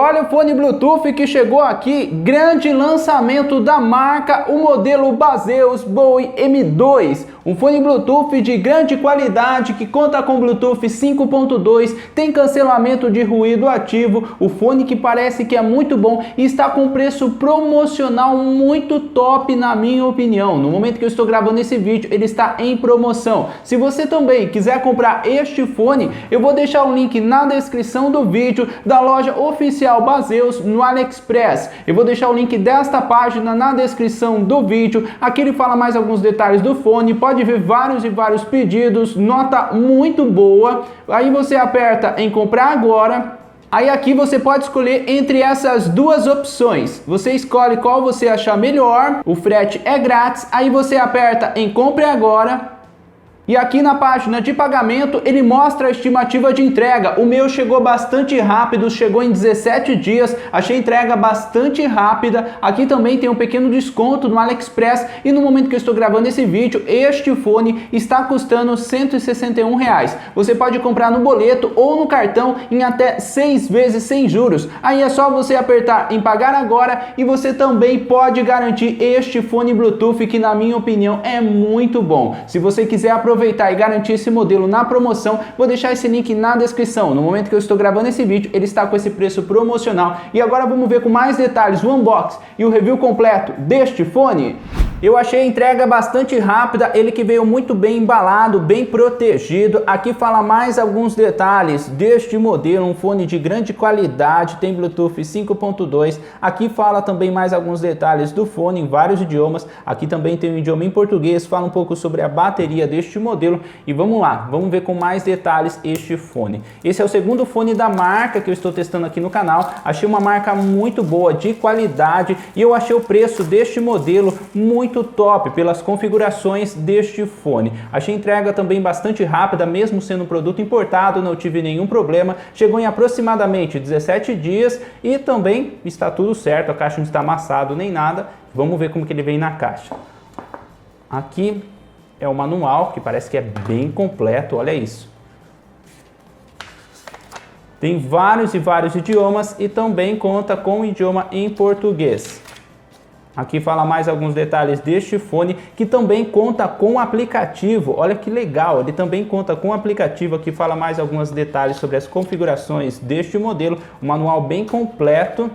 olha o fone Bluetooth que chegou aqui, grande lançamento da marca, o modelo Baseus Bowie M2. Um fone Bluetooth de grande qualidade que conta com Bluetooth 5.2, tem cancelamento de ruído ativo, o fone que parece que é muito bom e está com preço promocional muito top na minha opinião. No momento que eu estou gravando esse vídeo, ele está em promoção. Se você também quiser comprar este fone, eu vou deixar o link na descrição do vídeo da loja oficial Baseus no AliExpress. Eu vou deixar o link desta página na descrição do vídeo. Aqui ele fala mais alguns detalhes do fone, pode ver vários e vários pedidos, nota muito boa. Aí você aperta em comprar agora. Aí aqui você pode escolher entre essas duas opções. Você escolhe qual você achar melhor, o frete é grátis. Aí você aperta em compre agora. E aqui na página de pagamento ele mostra a estimativa de entrega. O meu chegou bastante rápido, chegou em 17 dias, achei a entrega bastante rápida. Aqui também tem um pequeno desconto no AliExpress e no momento que eu estou gravando esse vídeo, este fone está custando R$ 161. Você pode comprar no boleto ou no cartão em até 6 vezes sem juros. Aí é só você apertar em pagar agora e você também pode garantir este fone Bluetooth que na minha opinião é muito bom. Se você quiser aproveitar e garantir esse modelo na promoção, vou deixar esse link na descrição. No momento que eu estou gravando esse vídeo, ele está com esse preço promocional. E agora vamos ver com mais detalhes o unboxing e o review completo deste fone. Eu achei a entrega bastante rápida, ele que veio muito bem embalado, bem protegido. Aqui fala mais alguns detalhes deste modelo, um fone de grande qualidade, tem Bluetooth 5.2. Aqui fala também mais alguns detalhes do fone em vários idiomas. Aqui também tem um idioma em português, fala um pouco sobre a bateria deste modelo. E vamos lá, vamos ver com mais detalhes este fone. Esse é o segundo fone da marca que eu estou testando aqui no canal. Achei uma marca muito boa, de qualidade, e eu achei o preço deste modelo muito top pelas configurações deste fone. Achei a entrega também bastante rápida, mesmo sendo um produto importado, não tive nenhum problema. Chegou em aproximadamente 17 dias e também está tudo certo, a caixa não está amassado nem nada. Vamos ver como que ele vem na caixa. Aqui é o manual, que parece que é bem completo, olha isso. Tem vários e vários idiomas e também conta com o idioma em português. Aqui fala mais alguns detalhes deste fone, que também conta com aplicativo. Olha que legal, ele também conta com aplicativo. Aqui fala mais alguns detalhes sobre as configurações deste modelo. Um manual bem completo.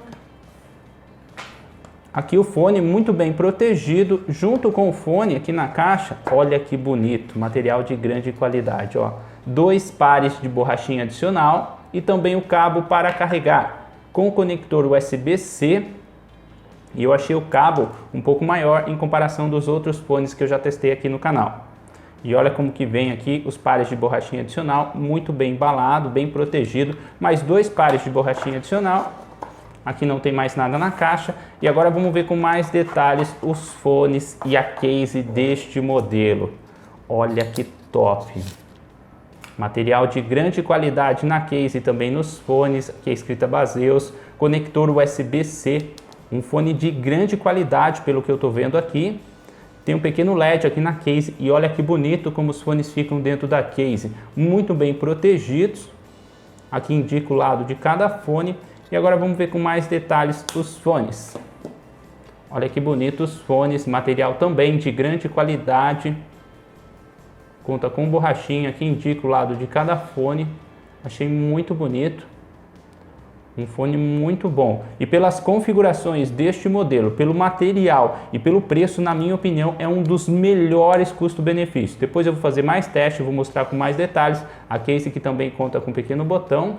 Aqui o fone muito bem protegido, junto com o fone aqui na caixa. Olha que bonito, material de grande qualidade, ó. 2 pares de borrachinha adicional e também o cabo para carregar, com o conector USB-C. E eu achei o cabo um pouco maior em comparação dos outros fones que eu já testei aqui no canal. E olha como que vem aqui os pares de borrachinha adicional, muito bem embalado, bem protegido. Mais 2 pares de borrachinha adicional. Aqui não tem mais nada na caixa. E agora vamos ver com mais detalhes os fones e a case deste modelo. Olha que top! Material de grande qualidade na case e também nos fones. Aqui é escrita Baseus, conector USB-C. Um fone de grande qualidade, pelo que eu estou vendo aqui. Tem um pequeno LED aqui na case e olha que bonito como os fones ficam dentro da case. Muito bem protegidos. Aqui indica o lado de cada fone. E agora vamos ver com mais detalhes os fones. Olha que bonitos os fones, material também de grande qualidade. Conta com borrachinha, aqui indica o lado de cada fone. Achei muito bonito. Um fone muito bom. E pelas configurações deste modelo, pelo material e pelo preço, na minha opinião, é um dos melhores custo-benefício. Depois eu vou fazer mais testes, vou mostrar com mais detalhes. A case que também conta com um pequeno botão.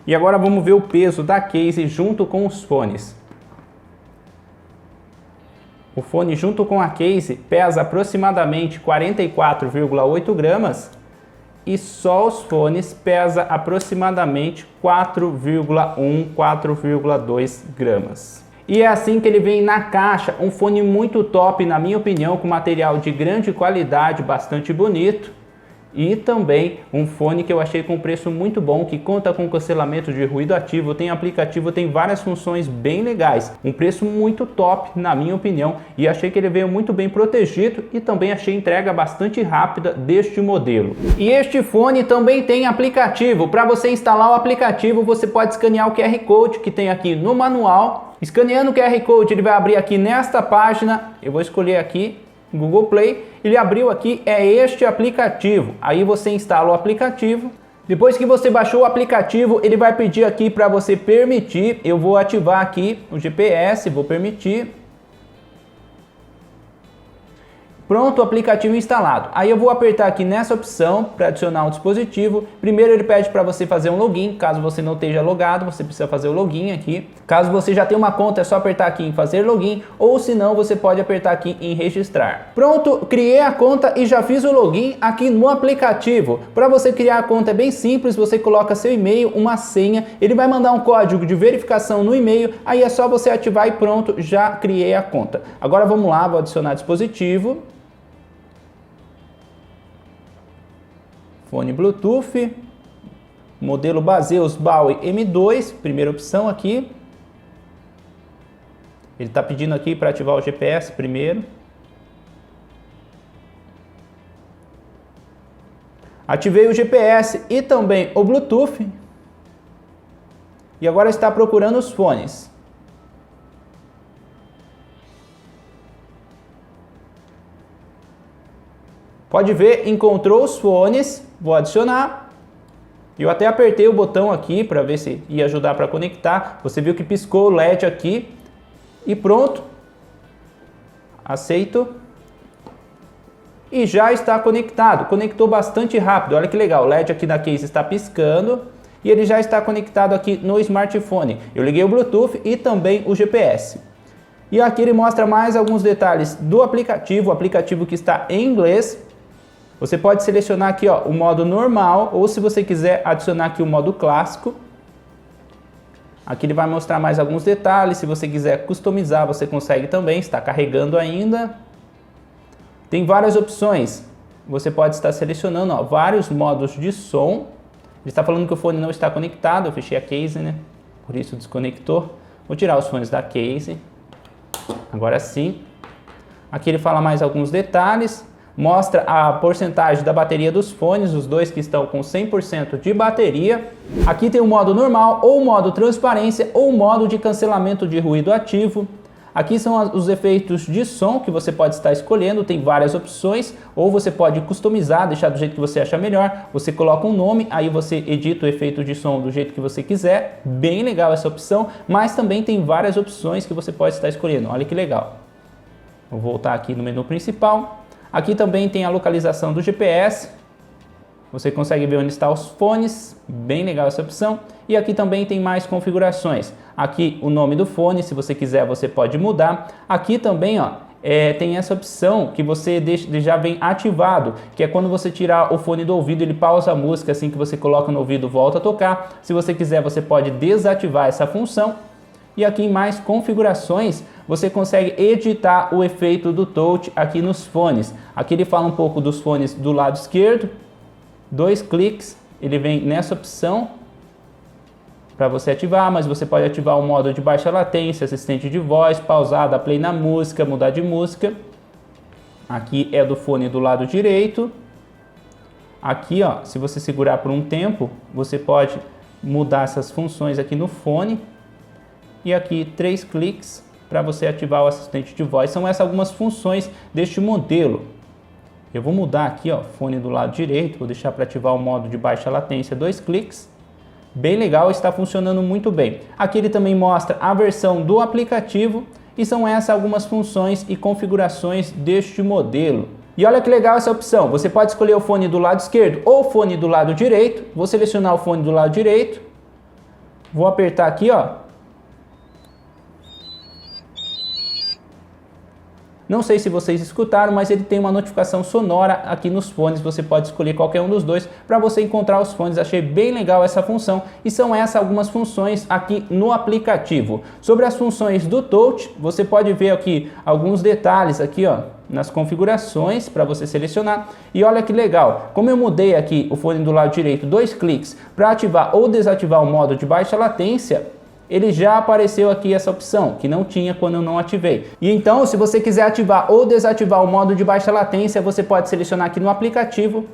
E agora vamos ver o peso da case junto com os fones. O fone junto com a case pesa aproximadamente 44,8 gramas. E só os fones pesa aproximadamente 4,1, 4,2 gramas. E é assim que ele vem na caixa, um fone muito top na minha opinião, com material de grande qualidade, bastante bonito. e também um fone que eu achei com preço muito bom, que conta com cancelamento de ruído ativo, tem aplicativo, tem várias funções bem legais, um preço muito top na minha opinião, e achei que ele veio muito bem protegido e também achei entrega bastante rápida deste modelo. E este fone também tem aplicativo. Para você instalar o aplicativo, você pode escanear o QR Code que tem aqui no manual. Escaneando o QR Code, ele vai abrir aqui nesta página. Eu vou escolher aqui Google Play. Ele abriu aqui, é este aplicativo. Aí você instala o aplicativo. Depois que você baixou o aplicativo, ele vai pedir aqui para você permitir. Eu vou ativar aqui o GPS, vou permitir. Pronto, o aplicativo instalado. Aí eu vou apertar aqui nessa opção para adicionar um dispositivo. Primeiro ele pede para você fazer um login. Caso você não esteja logado, você precisa fazer o login aqui. Caso você já tenha uma conta, é só apertar aqui em fazer login, ou se não, você pode apertar aqui em registrar. Pronto, criei a conta e já fiz o login aqui no aplicativo. Para você criar a conta é bem simples, você coloca seu e-mail, uma senha, ele vai mandar um código de verificação no e-mail, aí é só você ativar e pronto, já criei a conta. Agora vamos lá, vou adicionar dispositivo. Fone Bluetooth, modelo Baseus Bowie M2, primeira opção aqui. Ele está pedindo aqui para ativar o GPS primeiro. Ativei o GPS e também o Bluetooth. E agora está procurando os fones. Pode ver, encontrou os fones. Vou adicionar. Eu até apertei o botão aqui para ver se ia ajudar para conectar. Você viu que piscou o LED aqui. E pronto. Aceito. E já está conectado. Conectou bastante rápido. Olha que legal. O LED aqui da case está piscando. E ele já está conectado aqui no smartphone. Eu liguei o Bluetooth e também o GPS. E aqui ele mostra mais alguns detalhes do aplicativo. O aplicativo que está em inglês. Você pode selecionar aqui ó, o modo normal, ou se você quiser adicionar aqui o modo clássico. Aqui ele vai mostrar mais alguns detalhes. Se você quiser customizar, você consegue também. Está carregando ainda. Tem várias opções. Você pode estar selecionando ó, vários modos de som. Ele está falando que o fone não está conectado. Eu fechei a case, né? Por isso desconectou. Vou tirar os fones da case. Agora sim. Aqui ele fala mais alguns detalhes. Mostra a porcentagem da bateria dos fones, os dois que estão com 100% de bateria. Aqui tem o modo normal, ou o modo transparência, ou o modo de cancelamento de ruído ativo. Aqui são os efeitos de som que você pode estar escolhendo, tem várias opções, ou você pode customizar, deixar do jeito que você achar melhor. Você coloca um nome, aí você edita o efeito de som do jeito que você quiser. Bem legal essa opção, mas também tem várias opções que você pode estar escolhendo. Olha que legal. Vou voltar aqui no menu principal. Aqui também tem a localização do GPS. Você consegue ver onde estão os fones. Bem legal essa opção. E aqui também tem mais configurações. Aqui o nome do fone, se você quiser você pode mudar. Aqui também ó, tem essa opção que você já vem ativado, que é quando você tirar o fone do ouvido, ele pausa a música, assim que você coloca no ouvido volta a tocar. Se você quiser você pode desativar essa função. E aqui em mais configurações, você consegue editar o efeito do touch aqui nos fones. Aqui ele fala um pouco dos fones do lado esquerdo. 2 cliques, ele vem nessa opção para você ativar, mas você pode ativar o modo de baixa latência, assistente de voz, pausar, dar play na música, mudar de música. Aqui é do fone do lado direito. Aqui, ó, se você segurar por um tempo, você pode mudar essas funções aqui no fone. E aqui 3 cliques para você ativar o assistente de voz. São essas algumas funções deste modelo. Eu vou mudar aqui, ó, fone do lado direito, vou deixar para ativar o modo de baixa latência, 2 cliques. Bem legal, está funcionando muito bem. Aqui ele também mostra a versão do aplicativo e são essas algumas funções e configurações deste modelo. E olha que legal essa opção, você pode escolher o fone do lado esquerdo ou o fone do lado direito. Vou selecionar o fone do lado direito, vou apertar aqui, ó. Não sei se vocês escutaram, mas ele tem uma notificação sonora aqui nos fones. Você pode escolher qualquer um dos dois para você encontrar os fones. Achei bem legal essa função e são essas algumas funções aqui no aplicativo. Sobre as funções do touch, você pode ver aqui alguns detalhes aqui, ó, nas configurações para você selecionar. E olha que legal, como eu mudei aqui o fone do lado direito 2 cliques para ativar ou desativar o modo de baixa latência, ele já apareceu aqui essa opção, que não tinha quando eu não ativei. E então, se você quiser ativar ou desativar o modo de baixa latência, você pode selecionar aqui no aplicativo.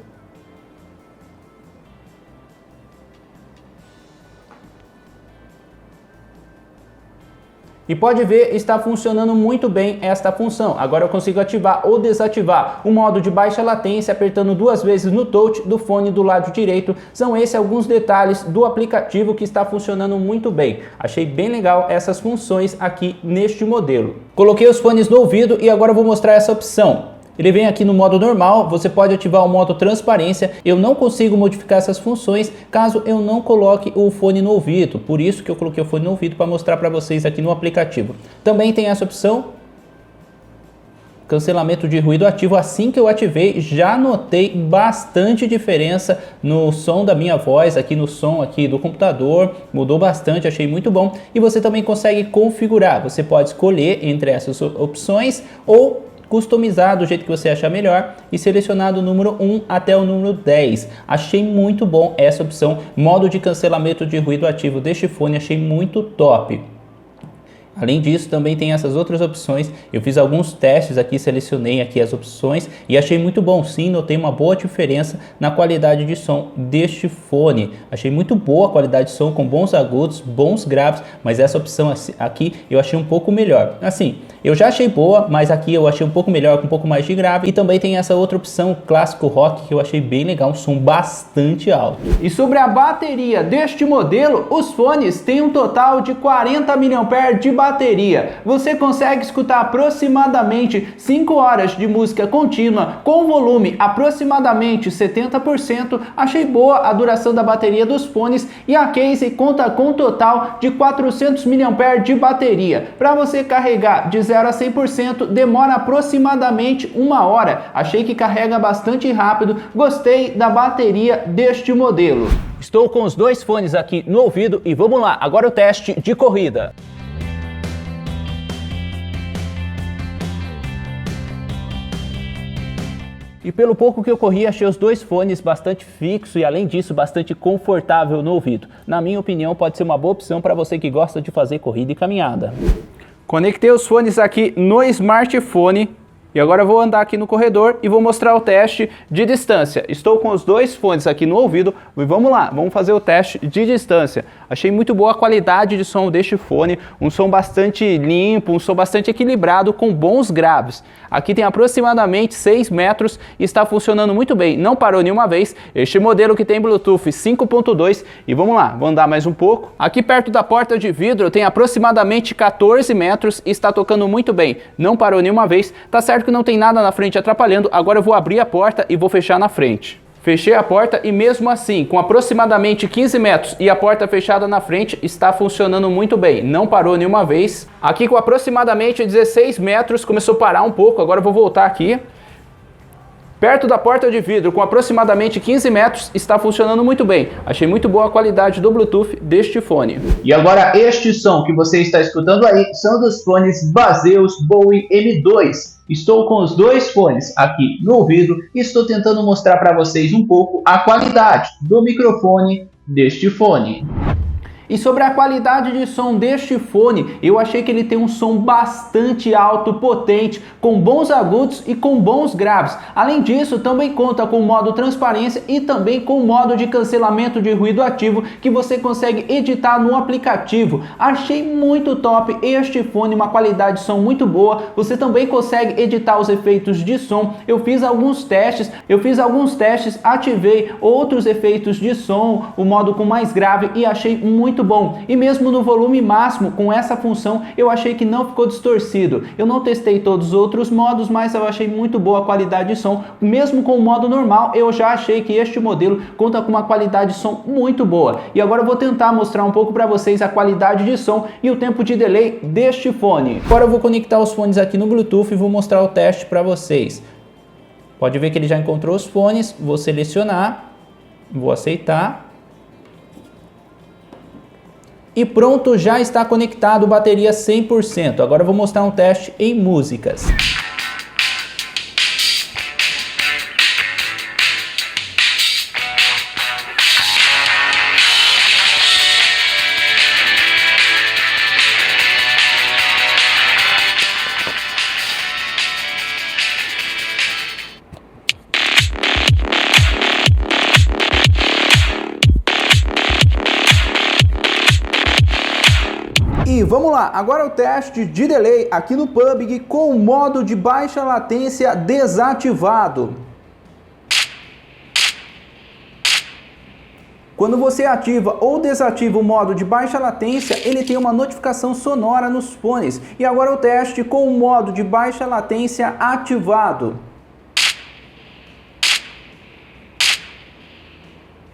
E pode ver, está funcionando muito bem esta função. Agora eu consigo ativar ou desativar o modo de baixa latência apertando 2 vezes no touch do fone do lado direito. São esses alguns detalhes do aplicativo que está funcionando muito bem. Achei bem legal essas funções aqui neste modelo. Coloquei os fones no ouvido e agora eu vou mostrar essa opção. Ele vem aqui no modo normal, você pode ativar o modo transparência. Eu não consigo modificar essas funções caso eu não coloque o fone no ouvido. Por isso que eu coloquei o fone no ouvido para mostrar para vocês aqui no aplicativo. Também tem essa opção, cancelamento de ruído ativo. Assim que eu ativei, já notei bastante diferença no som da minha voz, aqui no som aqui do computador. Mudou bastante, achei muito bom. E você também consegue configurar. Você pode escolher entre essas opções ou customizar do jeito que você achar melhor e selecionar do número 1 até o número 10. Achei muito bom essa opção, modo de cancelamento de ruído ativo deste fone, achei muito top. Além disso, também tem essas outras opções. Eu fiz alguns testes aqui, selecionei aqui as opções e achei muito bom. Sim, notei uma boa diferença na qualidade de som deste fone. Achei muito boa a qualidade de som, com bons agudos, bons graves, mas essa opção aqui eu achei um pouco melhor. Assim, eu já achei boa, mas aqui eu achei um pouco melhor, com um pouco mais de grave. E também tem essa outra opção, clássico rock, que eu achei bem legal, um som bastante alto. E sobre a bateria deste modelo, os fones têm um total de 40 mAh de bateria. Você consegue escutar aproximadamente 5 horas de música contínua com volume aproximadamente 70%. Achei boa a duração da bateria dos fones e a case conta com um total de 400 mAh de bateria. Para você carregar de 0 a 100% demora aproximadamente 1 hora. Achei que carrega bastante rápido. Gostei da bateria deste modelo. Estou com os dois fones aqui no ouvido e vamos lá, agora o teste de corrida. E pelo pouco que eu corri, achei os dois fones bastante fixos e, além disso, bastante confortável no ouvido. Na minha opinião, pode ser uma boa opção para você que gosta de fazer corrida e caminhada. Conectei os fones aqui no smartphone e agora eu vou andar aqui no corredor e vou mostrar o teste de distância. Estou com os dois fones aqui no ouvido e vamos lá, vamos fazer o teste de distância. Achei muito boa a qualidade de som deste fone, um som bastante limpo, um som bastante equilibrado com bons graves. Aqui tem aproximadamente 6 metros e está funcionando muito bem, não parou nenhuma vez. Este modelo que tem Bluetooth 5.2 e vamos lá, vou andar mais um pouco. Aqui perto da porta de vidro tem aproximadamente 14 metros e está tocando muito bem, não parou nenhuma vez. Tá certo que não tem nada na frente atrapalhando, agora eu vou abrir a porta e vou fechar na frente. Fechei a porta e mesmo assim, com aproximadamente 15 metros e a porta fechada na frente, está funcionando muito bem, não parou nenhuma vez. Aqui com aproximadamente 16 metros, começou a parar um pouco, agora eu vou voltar aqui. Perto da porta de vidro, com aproximadamente 15 metros, está funcionando muito bem. Achei muito boa a qualidade do Bluetooth deste fone. E agora este som que você está escutando aí são dos fones Baseus Bowie M2. Estou com os dois fones aqui no ouvido e estou tentando mostrar para vocês um pouco a qualidade do microfone deste fone. E sobre a qualidade de som deste fone, eu achei que ele tem um som bastante alto, potente, com bons agudos e com bons graves. Além disso, também conta com o modo transparência e também com o modo de cancelamento de ruído ativo que você consegue editar no aplicativo. Achei muito top este fone, uma qualidade de som muito boa. Você também consegue editar os efeitos de som. Eu fiz alguns testes, ativei outros efeitos de som, o modo com mais grave e achei muito muito bom. E mesmo no volume máximo, com essa função, eu achei que não ficou distorcido. Eu não testei todos os outros modos, mas eu achei muito boa a qualidade de som. Mesmo com o modo normal, eu já achei que este modelo conta com uma qualidade de som muito boa. E agora eu vou tentar mostrar um pouco para vocês a qualidade de som e o tempo de delay deste fone. Agora eu vou conectar os fones aqui no Bluetooth e vou mostrar o teste para vocês. Pode ver que ele já encontrou os fones, vou selecionar, vou aceitar. E pronto, já está conectado, bateria 100%. Agora eu vou mostrar um teste em músicas. E vamos lá, agora o teste de delay aqui no PUBG com o modo de baixa latência desativado. Quando você ativa ou desativa o modo de baixa latência, ele tem uma notificação sonora nos fones. E agora o teste com o modo de baixa latência ativado.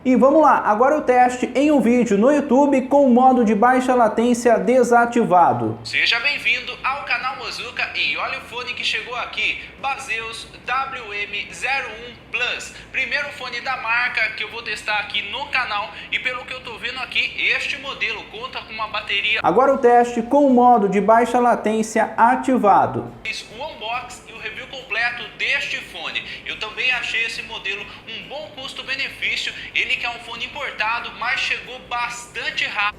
E vamos lá, agora o teste em um vídeo no YouTube com o modo de baixa latência desativado. Seja bem-vindo ao canal Mozuka e olha o fone que chegou aqui, Baseus WM01 Plus. Primeiro fone da marca que eu vou testar aqui no canal e pelo que eu tô vendo aqui, este modelo conta com uma bateria. Agora o teste com o modo de baixa latência ativado. O unboxing e o review completo deste fone. Eu também achei esse modelo um bom custo-benefício. Ele que é um fone importado, mas chegou bastante rápido.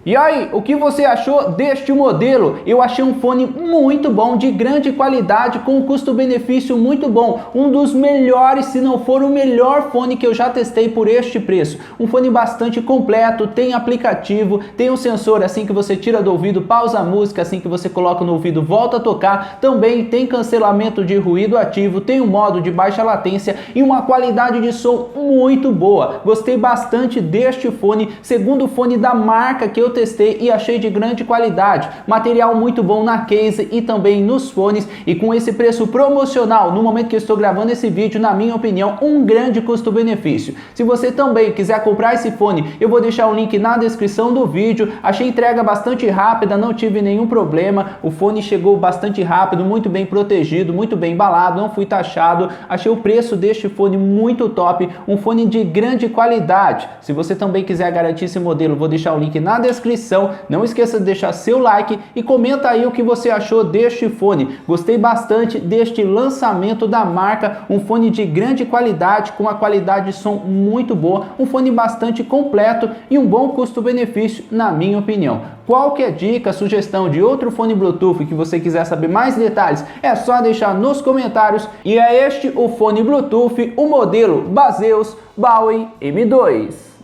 E aí, o que você achou deste modelo? Eu achei um fone muito bom, de grande qualidade, com um custo-benefício muito bom. Um dos melhores, se não for o melhor fone que eu já testei por este preço. Um fone bastante completo, tem aplicativo, tem um sensor assim que você tira do ouvido, pausa a música, assim que você coloca no ouvido, volta a tocar. Também tem cancelamento de ruído ativo, tem um modo de baixa latência e uma qualidade de som muito boa. Gostei bastante deste fone, segundo fone da marca que eu testei e achei de grande qualidade, material muito bom na case e também nos fones, e com esse preço promocional no momento que eu estou gravando esse vídeo, na minha opinião, um grande custo-benefício. Se você também quiser comprar esse fone, eu vou deixar o link na descrição do vídeo. Achei entrega bastante rápida, não tive nenhum problema, o fone chegou bastante rápido, muito bem protegido, muito bem embalado, não fui taxado. Achei o preço deste fone muito top, um fone de grande qualidade. Se você também quiser garantir esse modelo, vou deixar o link na descrição. Não esqueça de deixar seu like e comenta aí o que você achou deste fone. Gostei bastante deste lançamento da marca, um fone de grande qualidade, com uma qualidade de som muito boa, um fone bastante completo e um bom custo-benefício, na minha opinião. Qualquer dica, sugestão de outro fone Bluetooth que você quiser saber mais detalhes, é só deixar nos comentários. E é este o fone Bluetooth, o modelo Baseus Bowie M2.